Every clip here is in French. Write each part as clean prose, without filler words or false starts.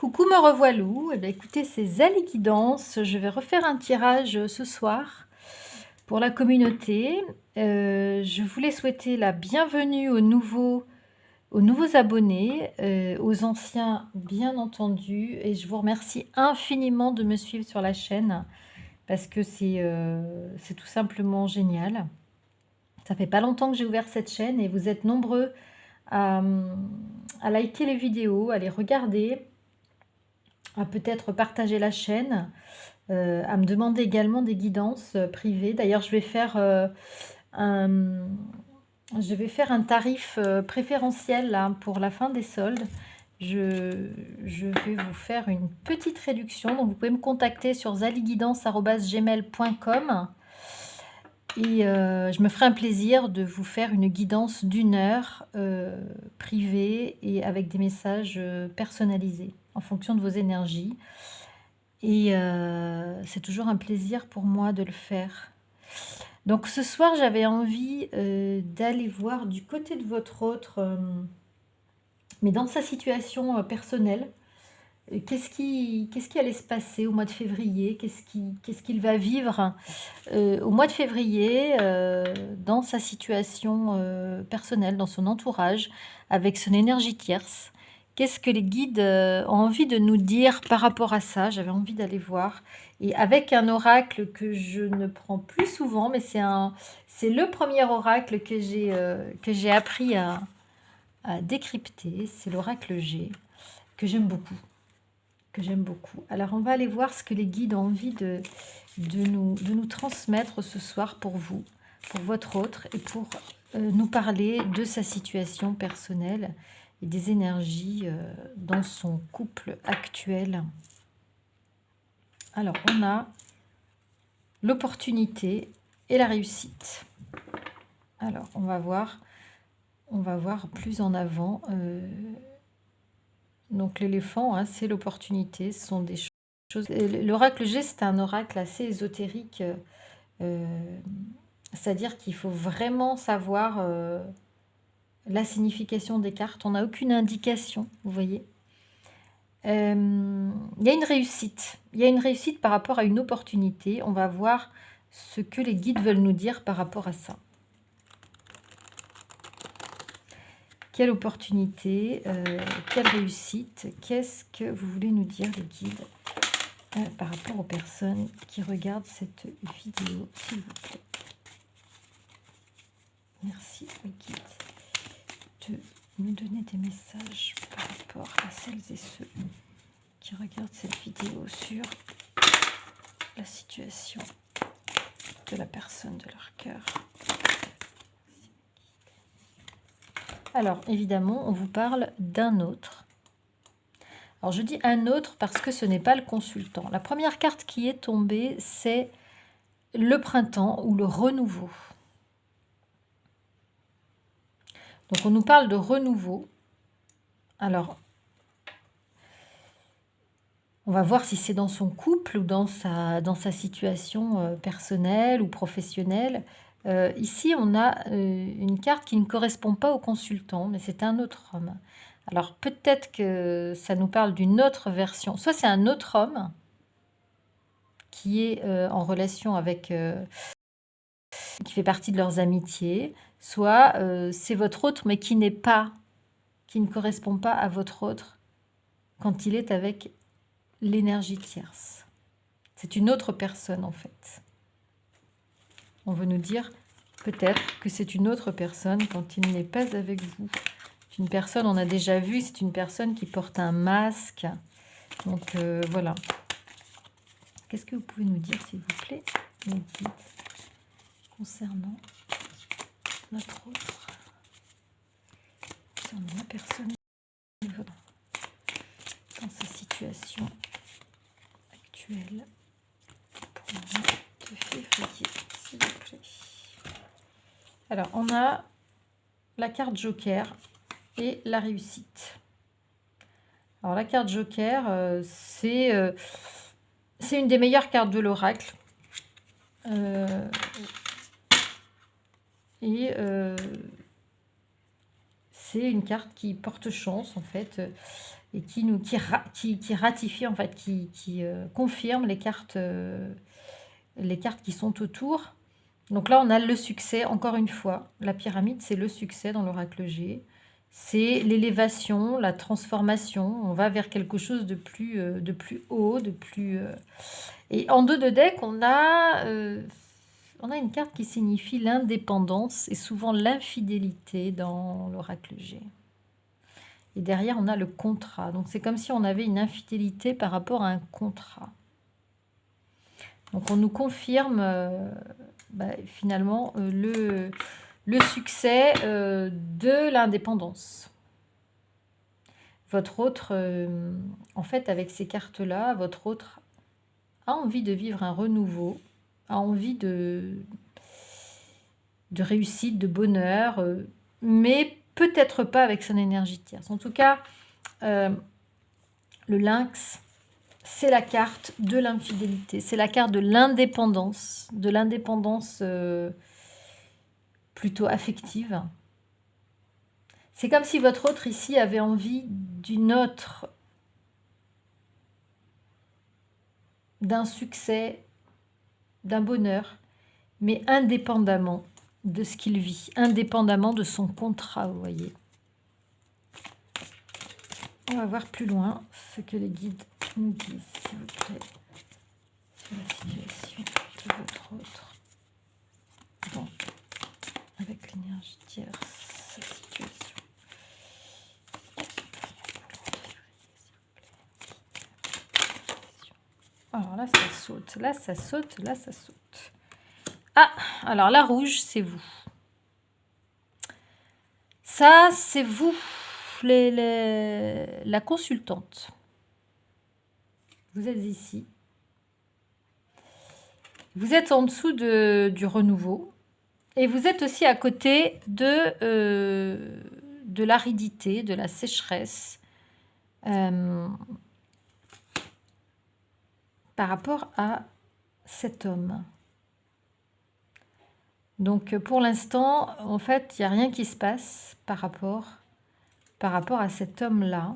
Coucou, me revoilou. Eh bien, écoutez, c'est Zali qui danse. Je vais refaire un tirage ce soir pour la communauté. Je voulais souhaiter la bienvenue aux nouveaux abonnés, aux anciens bien entendu. Et je vous remercie infiniment de me suivre sur la chaîne parce que c'est tout simplement génial. Ça fait pas longtemps que j'ai ouvert cette chaîne et vous êtes nombreux à, à liker les vidéos, à les regarder, à peut-être partager la chaîne, à me demander également des guidances privées. D'ailleurs, un, je vais faire un tarif préférentiel là, pour la fin des soldes. Je vais vous faire une petite réduction. Donc, vous pouvez me contacter sur zaliguidance@gmail.com et je me ferai un plaisir de vous faire une guidance d'1 heure privée et avec des messages personnalisés en fonction de vos énergies. Et c'est toujours un plaisir pour moi de le faire. Donc ce soir, j'avais envie d'aller voir du côté de votre autre, mais dans sa situation personnelle, qu'est-ce qui allait se passer au mois de février, qu'est-ce qu'il va vivre au mois de février dans sa situation personnelle, dans son entourage, avec son énergie tierce. Qu'est-ce que les guides ont envie de nous dire par rapport à ça? J'avais envie d'aller voir. Et avec un oracle que je ne prends plus souvent, mais c'est le premier oracle que j'ai appris à décrypter. C'est l'oracle G, que j'aime beaucoup. Alors, on va aller voir ce que les guides ont envie de nous transmettre ce soir pour vous, pour votre autre, et pour nous parler de sa situation personnelle et des énergies dans son couple actuel. Alors, on a l'opportunité et la réussite. Alors, on va voir plus en avant. Donc, l'éléphant, hein, c'est l'opportunité. Ce sont des choses. L'oracle G, c'est un oracle assez ésotérique. C'est-à-dire qu'il faut vraiment savoir la signification des cartes. On n'a aucune indication, vous voyez. Il y a une réussite. Il y a une réussite par rapport à une opportunité. On va voir ce que les guides veulent nous dire par rapport à ça. Quelle opportunité, quelle réussite, qu'est-ce que vous voulez nous dire, les guides, par rapport aux personnes qui regardent cette vidéo, s'il vous plaît. Merci, les guides, de nous donner des messages par rapport à celles et ceux qui regardent cette vidéo sur la situation de la personne de leur cœur. Alors, évidemment, on vous parle d'un autre. Alors, je dis un autre parce que ce n'est pas le consultant. La première carte qui est tombée, c'est le printemps ou le renouveau. Donc, on nous parle de renouveau. Alors, on va voir si c'est dans son couple ou dans sa situation personnelle ou professionnelle. Ici, on a une carte qui ne correspond pas au consultant, mais c'est un autre homme. Alors, peut-être que ça nous parle d'une autre version. Soit c'est un autre homme qui est en relation avec... qui fait partie de leurs amitiés. Soit c'est votre autre, mais qui ne correspond pas à votre autre quand il est avec l'énergie tierce. C'est une autre personne, en fait. On veut nous dire peut-être que c'est une autre personne quand il n'est pas avec vous. C'est une personne, on a déjà vu, c'est une personne qui porte un masque. Donc, voilà. Qu'est-ce que vous pouvez nous dire, s'il vous plaît, les guides, concernant notre autre, concernant la personne dans sa situation actuelle pour le mois de février, s'il vous plaît. Alors, on a la carte Joker et la réussite. Alors, la carte Joker, c'est une des meilleures cartes de l'oracle. C'est une carte qui porte chance, en fait. et qui ratifie, en fait, qui confirme les cartes qui sont autour. Donc là, on a le succès, encore une fois. La pyramide, c'est le succès dans l'oracle G. C'est l'élévation, la transformation. On va vers quelque chose de plus haut, de plus... Et en 2 de deck, on a une carte qui signifie l'indépendance et souvent l'infidélité dans l'oracle G. Et derrière, on a le contrat. Donc c'est comme si on avait une infidélité par rapport à un contrat. Donc on nous confirme finalement le succès de l'indépendance. Votre autre, en fait, avec ces cartes-là, votre autre a envie de vivre un renouveau, a envie de réussite, de bonheur, mais peut-être pas avec son énergie tierce. En tout cas, le lynx, c'est la carte de l'infidélité, c'est la carte de l'indépendance plutôt affective. C'est comme si votre autre ici avait envie d'un succès, d'un bonheur, mais indépendamment de ce qu'il vit, indépendamment de son contrat, vous voyez. On va voir plus loin ce que les guides nous disent, s'il vous plaît, sur la situation de votre autre. Bon, avec l'énergie tierce, sa situation. Alors là, ça saute, là, ça saute, là, ça saute. Ah, alors la rouge, c'est vous. Ça, c'est vous, la consultante. Vous êtes ici. Vous êtes en dessous du renouveau. Et vous êtes aussi à côté de l'aridité, de la sécheresse. Par rapport à cet homme. Donc pour l'instant, en fait, il n'y a rien qui se passe par rapport à cet homme-là,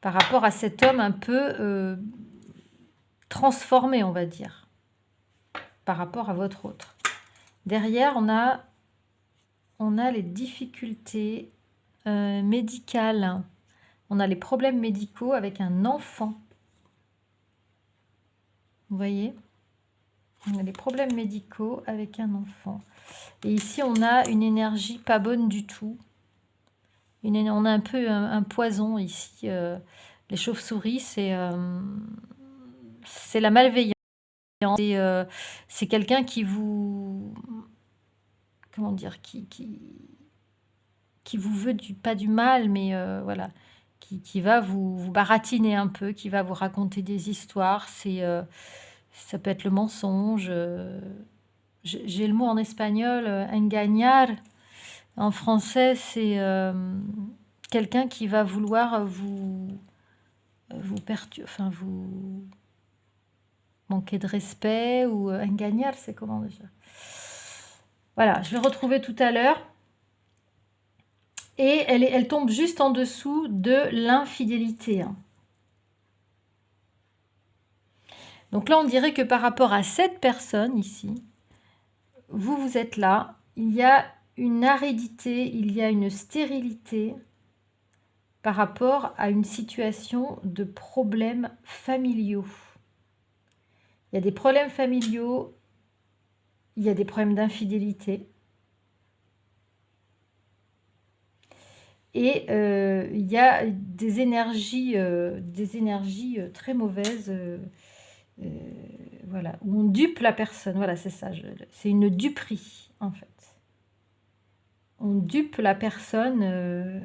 par rapport à cet homme un peu transformé, on va dire, par rapport à votre autre. Derrière, on a les difficultés médicales, on a les problèmes médicaux avec un enfant. Vous voyez ? On a les problèmes médicaux avec un enfant. Et ici, on a une énergie pas bonne du tout. On a un peu un poison ici. Les chauves-souris, c'est la malveillance. C'est quelqu'un qui vous... Comment dire, qui vous veut pas du mal, mais voilà, qui va vous baratiner un peu, qui va vous raconter des histoires. Ça peut être le mensonge. J'ai le mot en espagnol, engañar. En français, c'est quelqu'un qui va vouloir vous perturber, enfin vous manquer de respect, ou engañar, c'est comment déjà? Voilà, je vais retrouver tout à l'heure. Et elle tombe juste en dessous de l'infidélité. Donc là, on dirait que par rapport à cette personne ici, vous êtes là, il y a une aridité, il y a une stérilité par rapport à une situation de problèmes familiaux. Il y a des problèmes familiaux, il y a des problèmes d'infidélité. Et il y a des énergies très mauvaises, voilà, où on dupe la personne. Voilà, c'est ça, c'est une duperie, en fait. On dupe la personne.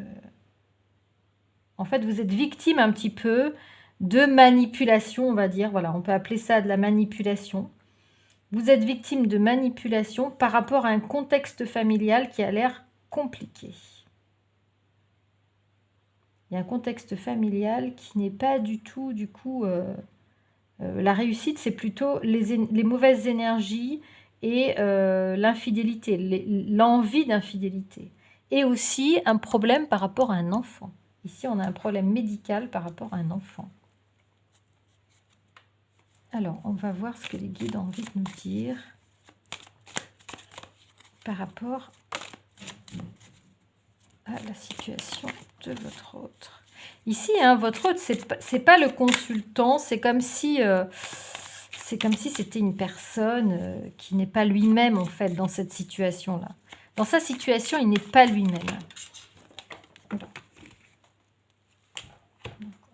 En fait, vous êtes victime un petit peu de manipulation, on va dire. Voilà, on peut appeler ça de la manipulation. Vous êtes victime de manipulation par rapport à un contexte familial qui a l'air compliqué. Il y a un contexte familial qui n'est pas du tout, du coup... la réussite, c'est plutôt les mauvaises énergies et l'infidélité, l'envie d'infidélité. Et aussi un problème par rapport à un enfant. Ici, on a un problème médical par rapport à un enfant. Alors, on va voir ce que les guides ont envie de nous dire par rapport à la situation de votre autre. Ici, hein, votre autre, c'est pas le consultant, c'est comme si c'était une personne qui n'est pas lui-même, en fait, dans cette situation-là. Dans sa situation, il n'est pas lui-même.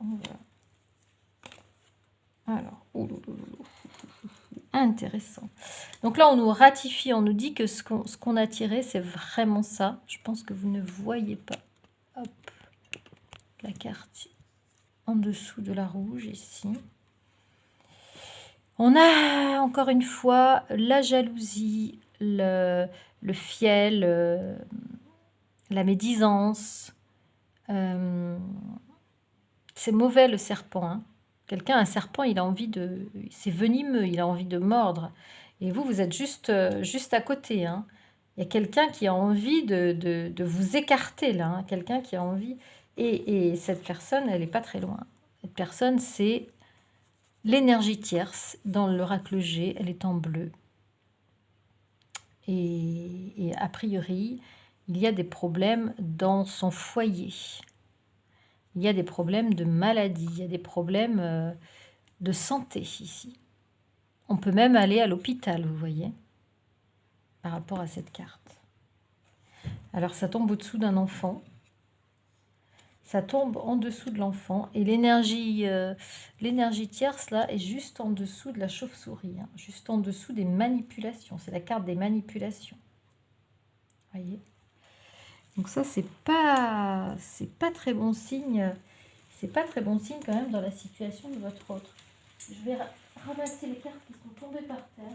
Voilà. Alors, intéressant. Donc là, on nous ratifie, on nous dit que ce qu'on a tiré, c'est vraiment ça. Je pense que vous ne voyez pas. Hop, la carte en dessous de la rouge, ici. On a, encore une fois, la jalousie, le fiel, la médisance. C'est mauvais, le serpent, hein. Quelqu'un, un serpent, il a envie de... C'est venimeux, il a envie de mordre. Et vous, vous êtes juste à côté, hein. Il y a quelqu'un qui a envie de vous écarter, là. Hein. Quelqu'un qui a envie... Et cette personne, elle n'est pas très loin. Cette personne, c'est l'énergie tierce. Dans l'oracle G, elle est en bleu. Et a priori, il y a des problèmes dans son foyer. Il y a des problèmes de maladie, il y a des problèmes de santé ici. On peut même aller à l'hôpital, vous voyez, par rapport à cette carte. Alors, ça tombe au-dessous d'un enfant. Ça tombe en dessous de l'enfant. Et l'énergie tierce, là, est juste en dessous de la chauve-souris. Hein, juste en dessous des manipulations. C'est la carte des manipulations. Vous voyez ? Donc ça, c'est pas très bon signe. C'est pas très bon signe quand même dans la situation de votre autre. Je vais ramasser les cartes qui sont tombées par terre.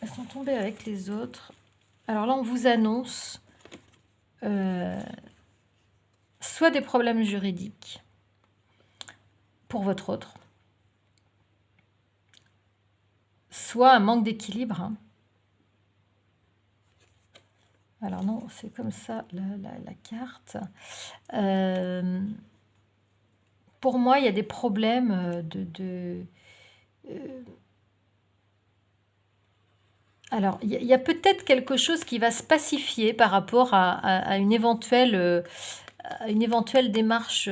Elles sont tombées avec les autres. Alors là, on vous annonce soit des problèmes juridiques pour votre autre, soit un manque d'équilibre. Hein. Alors non, c'est comme ça la carte. Pour moi, il y a des problèmes alors, il y a peut-être quelque chose qui va se pacifier par rapport à une éventuelle démarche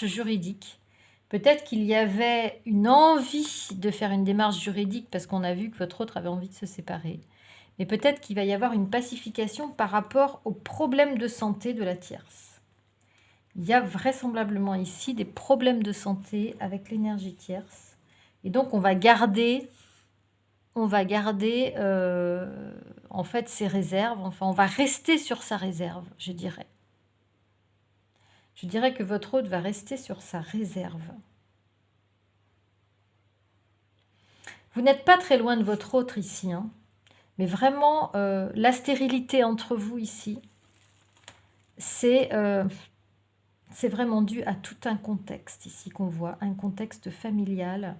juridique. Peut-être qu'il y avait une envie de faire une démarche juridique parce qu'on a vu que votre autre avait envie de se séparer. Mais peut-être qu'il va y avoir une pacification par rapport aux problèmes de santé de la tierce. Il y a vraisemblablement ici des problèmes de santé avec l'énergie tierce. Et donc, on va garder en fait ses réserves. Enfin, on va rester sur sa réserve, je dirais. Je dirais que votre hôte va rester sur sa réserve. Vous n'êtes pas très loin de votre autre ici, hein. Mais vraiment, la stérilité entre vous ici, c'est vraiment dû à tout un contexte ici qu'on voit, un contexte familial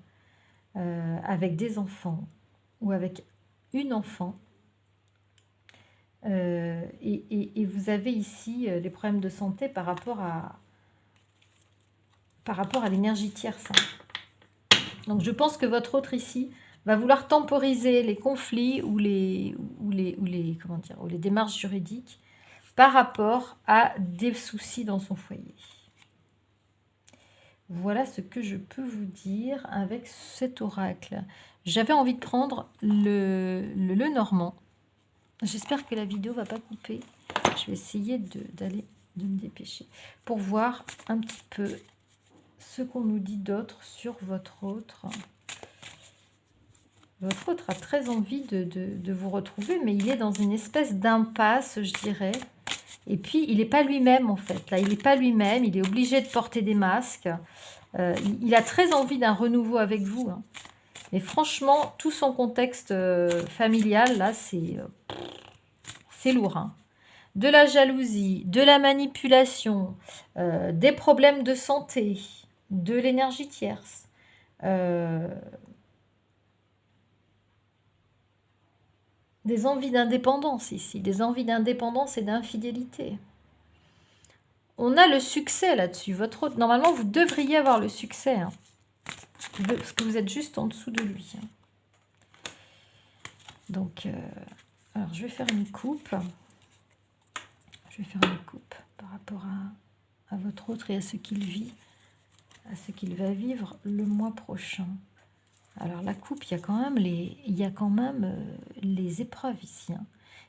avec des enfants ou avec une enfant. Et vous avez ici des problèmes de santé par rapport à l'énergie tierce. Donc je pense que votre autre ici va vouloir temporiser les conflits ou les démarches juridiques par rapport à des soucis dans son foyer. Voilà ce que je peux vous dire avec cet oracle. J'avais envie de prendre le Lenormand. J'espère que la vidéo ne va pas couper. Je vais essayer de me dépêcher pour voir un petit peu ce qu'on nous dit d'autre sur votre autre. Votre autre a très envie de vous retrouver, mais il est dans une espèce d'impasse, je dirais. Et puis, il n'est pas lui-même, en fait. Là, il n'est pas lui-même. Il est obligé de porter des masques. Il a très envie d'un renouveau avec vous. Hein. Mais franchement, tout son contexte familial, là, c'est lourd. Hein. De la jalousie, de la manipulation, des problèmes de santé, de l'énergie tierce. Des envies d'indépendance ici, des envies d'indépendance et d'infidélité. on a le succès là-dessus. Votre autre, normalement, vous devriez avoir le succès. Hein, parce que vous êtes juste en dessous de lui. Hein. Donc, alors, je vais faire une coupe. Je vais faire une coupe par rapport à votre autre et à ce qu'il vit, à ce qu'il va vivre le mois prochain. Alors, la coupe, il y a quand même les épreuves ici. Hein.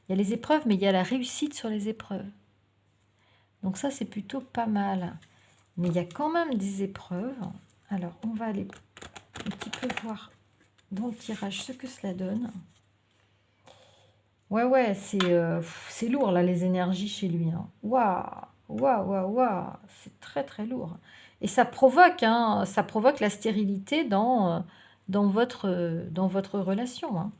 Il y a les épreuves, mais il y a la réussite sur les épreuves. Donc ça, c'est plutôt pas mal. Mais il y a quand même des épreuves. Alors, on va aller un petit peu voir dans le tirage ce que cela donne. Ouais, c'est lourd, là, les énergies chez lui. Hein. Waouh. C'est très, très lourd. Et ça provoque la stérilité dans votre relation. Hein.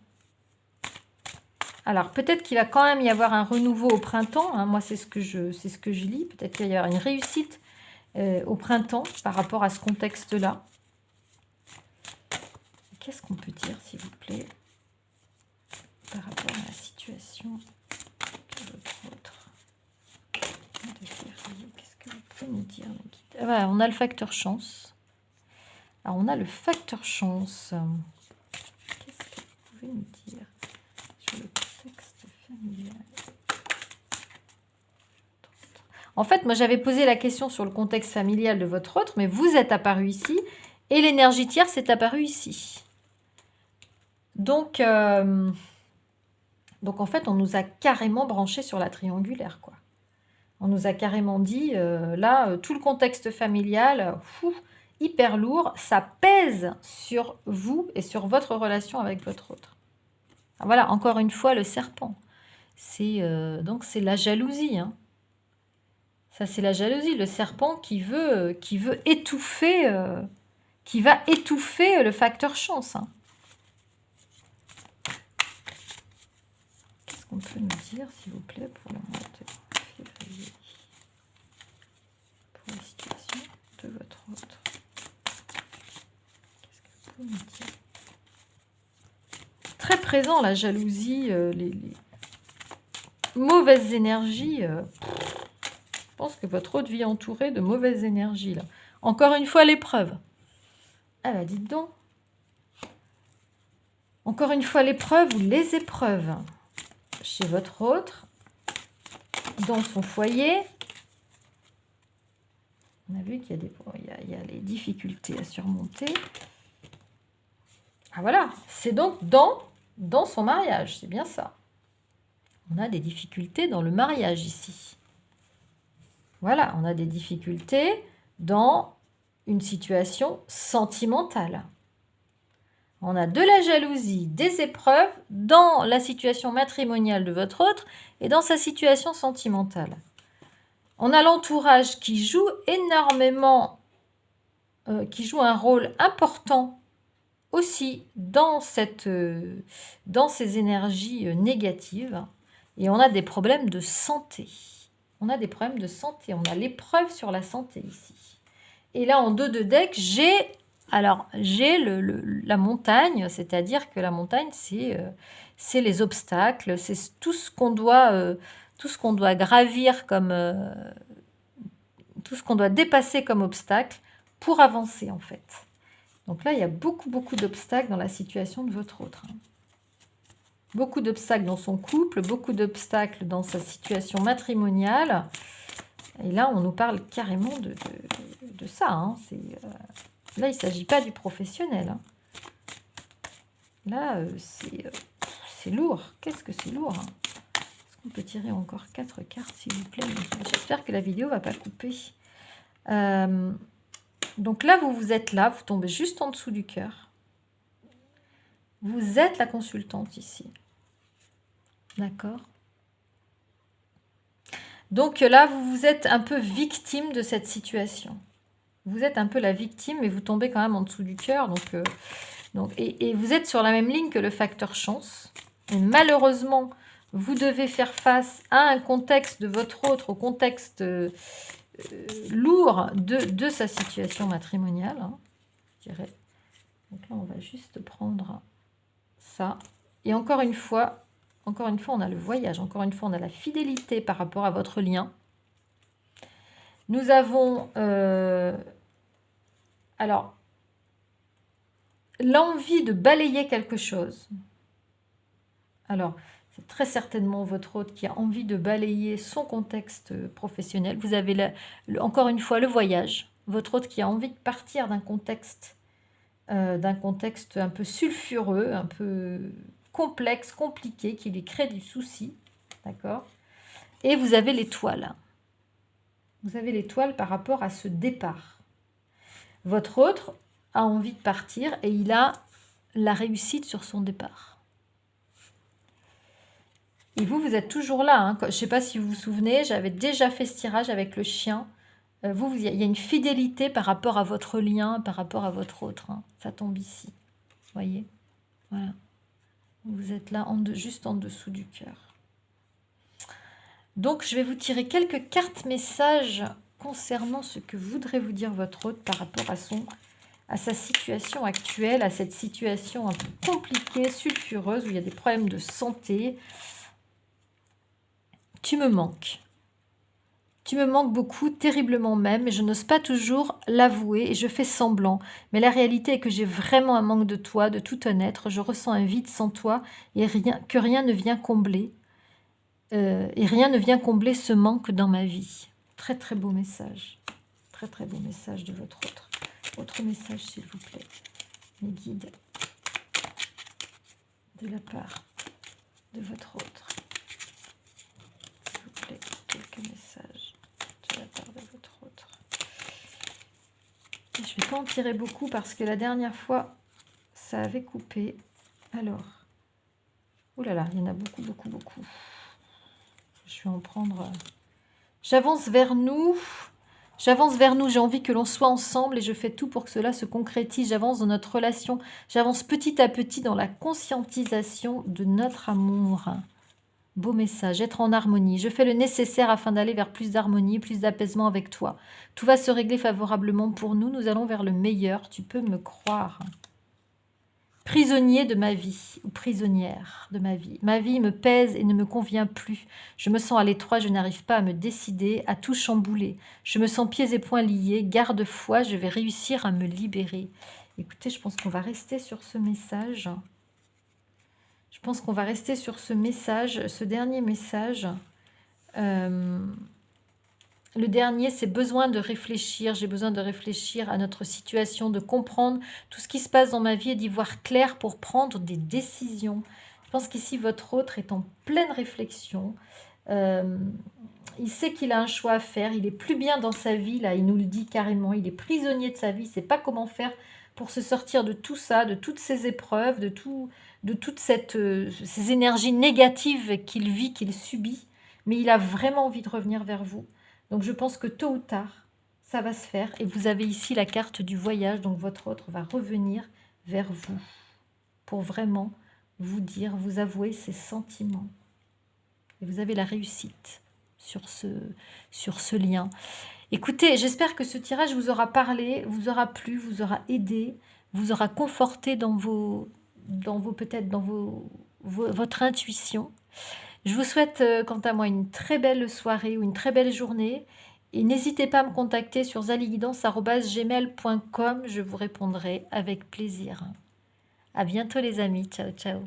Alors, peut-être qu'il va quand même y avoir un renouveau au printemps. Hein. Moi, c'est ce que je lis. Peut-être qu'il va y avoir une réussite au printemps par rapport à ce contexte-là. Qu'est-ce qu'on peut dire, s'il vous plaît, par rapport à la situation de votre autre? Qu'est-ce que vous pouvez nous dire, ah, voilà, on a le facteur chance. Alors, on a le facteur chance. Qu'est-ce que vous pouvez nous dire sur le contexte familial? En fait, moi, j'avais posé la question sur le contexte familial de votre autre, mais vous êtes apparu ici et l'énergie tierce est apparue ici. Donc, en fait, on nous a carrément branché sur la triangulaire, quoi. On nous a carrément dit, là, tout le contexte familial, hyper lourd, ça pèse sur vous et sur votre relation avec votre autre. Alors voilà, encore une fois, le serpent. Donc, c'est la jalousie, hein. Ça, c'est la jalousie, le serpent qui veut étouffer, qui va étouffer le facteur chance. Hein. Qu'est-ce qu'on peut nous dire, s'il vous plaît, pour le mois de février, pour la situation de votre autre? Qu'est-ce que vous pouvez nous dire? Très présent, la jalousie, les mauvaises énergies. Je pense que votre autre vit entourée de mauvaises énergies, là. Encore une fois, l'épreuve. Ah bah, dites donc. Encore une fois, l'épreuve ou les épreuves chez votre autre, dans son foyer. On a vu qu'il y a les difficultés à surmonter. Ah voilà, c'est donc dans son mariage, c'est bien ça. On a des difficultés dans le mariage ici. Voilà, on a des difficultés dans une situation sentimentale. On a de la jalousie, des épreuves dans la situation matrimoniale de votre autre et dans sa situation sentimentale. On a l'entourage qui joue énormément, qui joue un rôle important aussi dans ces énergies négatives. Et on a des problèmes de santé. On a des problèmes de santé. On a l'épreuve sur la santé ici. Et là, en 2 de deck, j'ai la montagne, c'est-à-dire que la montagne, c'est les obstacles, c'est tout ce qu'on doit gravir comme... tout ce qu'on doit dépasser comme obstacle pour avancer, en fait. Donc là, il y a beaucoup d'obstacles dans la situation de votre autre. Hein. Beaucoup d'obstacles dans son couple, beaucoup d'obstacles dans sa situation matrimoniale. Et là, on nous parle carrément de ça. Hein. Là, il ne s'agit pas du professionnel. Hein. Là, c'est lourd. Qu'est-ce que c'est lourd, hein. Est-ce qu'on peut tirer encore 4 cartes, s'il vous plaît? J'espère que la vidéo ne va pas couper. Donc là, vous êtes là, vous tombez juste en dessous du cœur. Vous êtes la consultante ici. D'accord? Donc là, vous êtes un peu victime de cette situation. Vous êtes un peu la victime, mais vous tombez quand même en dessous du cœur. Et vous êtes sur la même ligne que le facteur chance. Et malheureusement, vous devez faire face à un contexte de votre autre, au contexte lourd de sa situation matrimoniale, hein, je dirais. Donc là, on va juste prendre ça. Et encore une fois, on a le voyage. Encore une fois, on a la fidélité par rapport à votre lien. Nous avons alors l'envie de balayer quelque chose. Alors, c'est très certainement votre hôte qui a envie de balayer son contexte professionnel. Vous avez encore une fois le voyage. Votre hôte qui a envie de partir d'un contexte un peu sulfureux, un peu complexe, compliqué, qui lui crée du souci. D'accord? Et vous avez l'étoile. Vous avez l'étoile par rapport à ce départ. Votre autre a envie de partir et il a la réussite sur son départ. Et vous, vous êtes toujours là. Hein. Je ne sais pas si vous vous souvenez, j'avais déjà fait ce tirage avec le chien. Il y a une fidélité par rapport à votre lien, par rapport à votre autre. Hein. Ça tombe ici. Vous voyez? Voilà. Vous êtes là, juste en dessous du cœur. Donc, je vais vous tirer quelques cartes messages concernant ce que voudrait vous dire votre hôte par rapport à sa situation actuelle, à cette situation un peu compliquée, sulfureuse, où il y a des problèmes de santé. Tu me manques. Tu me manques beaucoup, terriblement même, et je n'ose pas toujours l'avouer, et je fais semblant. Mais la réalité est que j'ai vraiment un manque de toi, de tout un être. Je ressens un vide sans toi, et rien ne vient combler. Et rien ne vient combler ce manque dans ma vie. Très très beau message. Très très beau message de votre autre. Autre message, s'il vous plaît. Mes guides. De la part de votre autre. S'il vous plaît, quelques messages de la part de votre autre. Et je ne vais pas en tirer beaucoup parce que la dernière fois, ça avait coupé. Alors. Oh là là, il y en a beaucoup, beaucoup, beaucoup. Je vais en prendre... J'avance vers nous. J'avance vers nous. J'ai envie que l'on soit ensemble et je fais tout pour que cela se concrétise. J'avance dans notre relation. J'avance petit à petit dans la conscientisation de notre amour. Beau message. Être en harmonie. Je fais le nécessaire afin d'aller vers plus d'harmonie, plus d'apaisement avec toi. Tout va se régler favorablement pour nous. Nous allons vers le meilleur. Tu peux me croire. Prisonnier de ma vie, ou prisonnière de ma vie. Ma vie me pèse et ne me convient plus. Je me sens à l'étroit, je n'arrive pas à me décider, à tout chambouler. Je me sens pieds et poings liés, garde-foi, je vais réussir à me libérer. Écoutez, je pense qu'on va rester sur ce message. Je pense qu'on va rester sur ce message, ce dernier message. Le dernier, c'est besoin de réfléchir. J'ai besoin de réfléchir à notre situation, de comprendre tout ce qui se passe dans ma vie et d'y voir clair pour prendre des décisions. Je pense qu'ici, votre autre est en pleine réflexion. Il sait qu'il a un choix à faire. Il est plus bien dans sa vie, là, il nous le dit carrément. Il est prisonnier de sa vie. Il ne sait pas comment faire pour se sortir de tout ça, de toutes ces épreuves, de toutes ces énergies négatives qu'il vit, qu'il subit. Mais il a vraiment envie de revenir vers vous. Donc, je pense que tôt ou tard, ça va se faire. Et vous avez ici la carte du voyage. Donc, votre autre va revenir vers vous pour vraiment vous dire, vous avouer ses sentiments. Et vous avez la réussite sur ce lien. Écoutez, j'espère que ce tirage vous aura parlé, vous aura plu, vous aura aidé, vous aura conforté dans votre intuition. Je vous souhaite, quant à moi, une très belle soirée ou une très belle journée. Et n'hésitez pas à me contacter sur zaliguidance@gmail.com. Je vous répondrai avec plaisir. À bientôt les amis. Ciao, ciao.